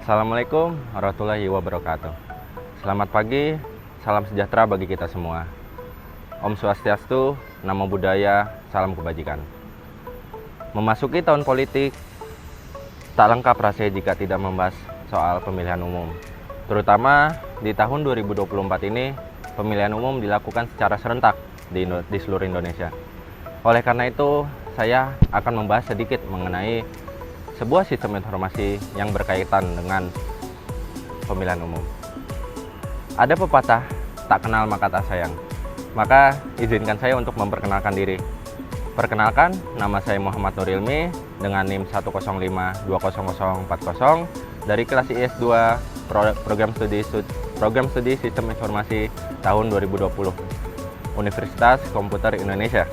Assalamualaikum warahmatullahi wabarakatuh. Selamat pagi, salam sejahtera bagi kita semua. Om Swastiastu, Namo Buddhaya, salam kebajikan. Memasuki tahun politik, tak lengkap rasanya jika tidak membahas soal pemilihan umum. Terutama di tahun 2024 ini, pemilihan umum dilakukan secara serentak di seluruh Indonesia. Oleh karena itu, saya akan membahas sedikit mengenai sebuah sistem informasi yang berkaitan dengan pemilihan umum. Ada pepatah, tak kenal maka tak sayang. Maka izinkan saya untuk memperkenalkan diri. Perkenalkan, nama saya Muhammad Nur Ilmi dengan NIM 105200040 dari kelas IS2 Program Studi Sistem Informasi tahun 2020 Universitas Komputer Indonesia.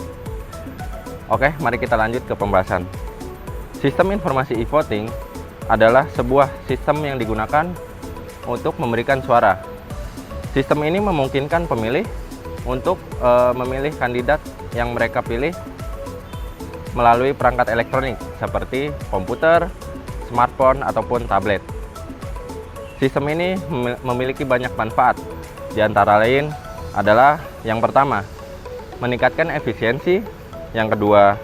Oke, mari kita lanjut ke pembahasan. Sistem informasi e-voting adalah sebuah sistem yang digunakan untuk memberikan suara. Sistem ini memungkinkan pemilih untuk memilih kandidat yang mereka pilih melalui perangkat elektronik seperti komputer, smartphone, ataupun tablet. Sistem ini memiliki banyak manfaat, di antara lain adalah yang pertama, meningkatkan efisiensi, yang kedua,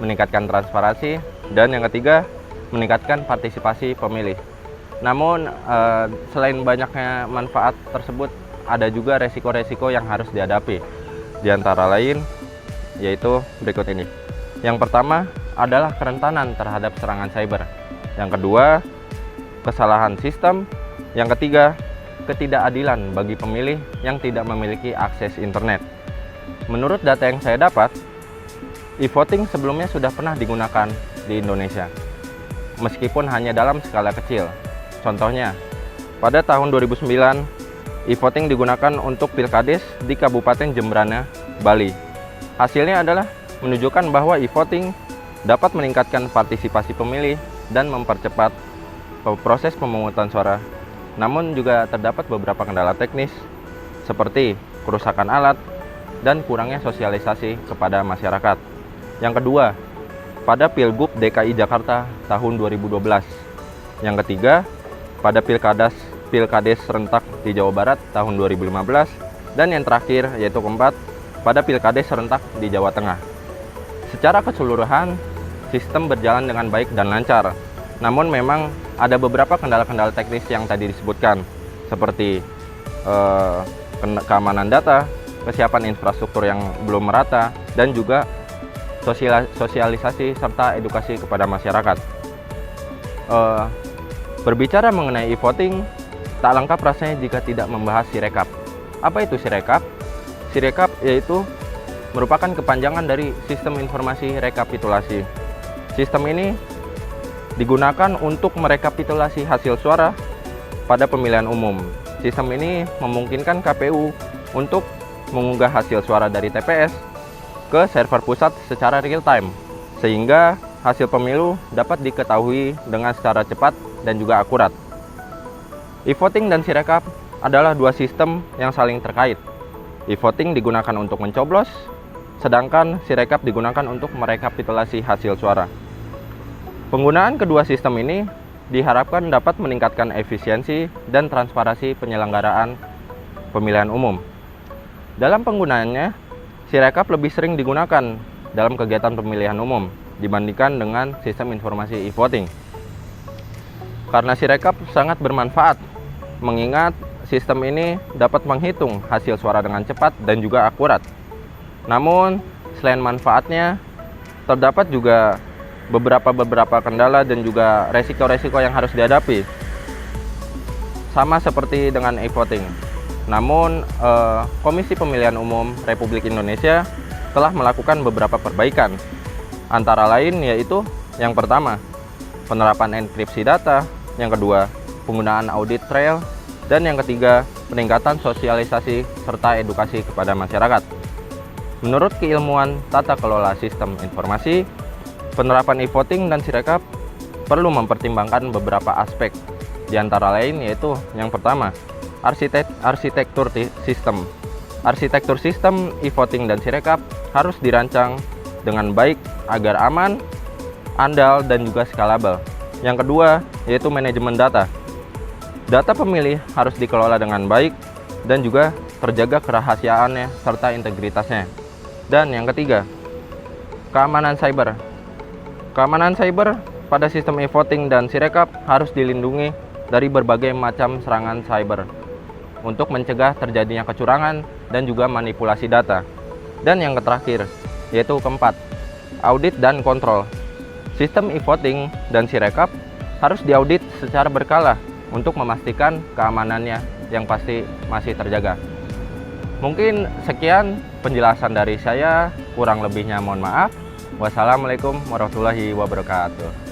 meningkatkan transparansi, dan yang ketiga, meningkatkan partisipasi pemilih. Namun, selain banyaknya manfaat tersebut, ada juga resiko-resiko yang harus dihadapi. Di antara lain, yaitu berikut ini. Yang pertama adalah kerentanan terhadap serangan cyber. Yang kedua, kesalahan sistem. Yang ketiga, ketidakadilan bagi pemilih yang tidak memiliki akses internet. Menurut data yang saya dapat, e-voting sebelumnya sudah pernah digunakan di Indonesia, meskipun hanya dalam skala kecil. Contohnya, pada tahun 2009, e-voting digunakan untuk Pilkades di Kabupaten Jembrana, Bali. Hasilnya adalah menunjukkan bahwa e-voting dapat meningkatkan partisipasi pemilih dan mempercepat proses pemungutan suara. Namun juga terdapat beberapa kendala teknis seperti kerusakan alat dan kurangnya sosialisasi kepada masyarakat. Yang kedua, pada Pilgub DKI Jakarta tahun 2012. Yang ketiga, pada Pilkades serentak di Jawa Barat tahun 2015. Dan yang terakhir, yaitu keempat, pada Pilkades serentak di Jawa Tengah. Secara keseluruhan, sistem berjalan dengan baik dan lancar. Namun memang ada beberapa kendala-kendala teknis yang tadi disebutkan, seperti keamanan data, kesiapan infrastruktur yang belum merata, dan juga sosialisasi serta edukasi kepada masyarakat. Berbicara mengenai e-voting, tak lengkap rasanya jika tidak membahas Sirekap. Apa itu Sirekap? Sirekap yaitu merupakan kepanjangan dari Sistem Informasi Rekapitulasi. Sistem ini digunakan untuk merekapitulasi hasil suara pada pemilihan umum. Sistem ini memungkinkan KPU untuk mengunggah hasil suara dari TPS ke server pusat secara real time, sehingga hasil pemilu dapat diketahui dengan secara cepat dan juga akurat. E-voting dan Sirekap adalah dua sistem yang saling terkait. E-voting digunakan untuk mencoblos, sedangkan Sirekap digunakan untuk merekapitulasi hasil suara. Penggunaan kedua sistem ini diharapkan dapat meningkatkan efisiensi dan transparansi penyelenggaraan pemilihan umum. Dalam penggunaannya, Sirekap lebih sering digunakan dalam kegiatan pemilihan umum dibandingkan dengan sistem informasi e-voting. Karena Sirekap sangat bermanfaat, mengingat sistem ini dapat menghitung hasil suara dengan cepat dan juga akurat. Namun, selain manfaatnya, terdapat juga beberapa kendala dan juga resiko-resiko yang harus dihadapi. Sama seperti dengan e-voting. Namun, Komisi Pemilihan Umum Republik Indonesia telah melakukan beberapa perbaikan. Antara lain yaitu yang pertama, penerapan enkripsi data, yang kedua, penggunaan audit trail, dan yang ketiga, peningkatan sosialisasi serta edukasi kepada masyarakat. Menurut keilmuan tata kelola sistem informasi, penerapan e-voting dan Sirekap perlu mempertimbangkan beberapa aspek. Di antara lain yaitu yang pertama, arsitektur sistem. Arsitektur sistem e-voting dan Sirekap harus dirancang dengan baik agar aman, andal, dan juga scalable. Yang kedua yaitu manajemen data. Data pemilih harus dikelola dengan baik dan juga terjaga kerahasiaannya serta integritasnya. Dan yang ketiga, keamanan cyber. Keamanan cyber pada sistem e-voting dan Sirekap harus dilindungi dari berbagai macam serangan cyber untuk mencegah terjadinya kecurangan dan juga manipulasi data. Dan yang terakhir, yaitu keempat, audit dan kontrol. Sistem e-voting dan Sirekap harus diaudit secara berkala untuk memastikan keamanannya yang pasti masih terjaga. Mungkin sekian penjelasan dari saya, kurang lebihnya mohon maaf. Wassalamualaikum warahmatullahi wabarakatuh.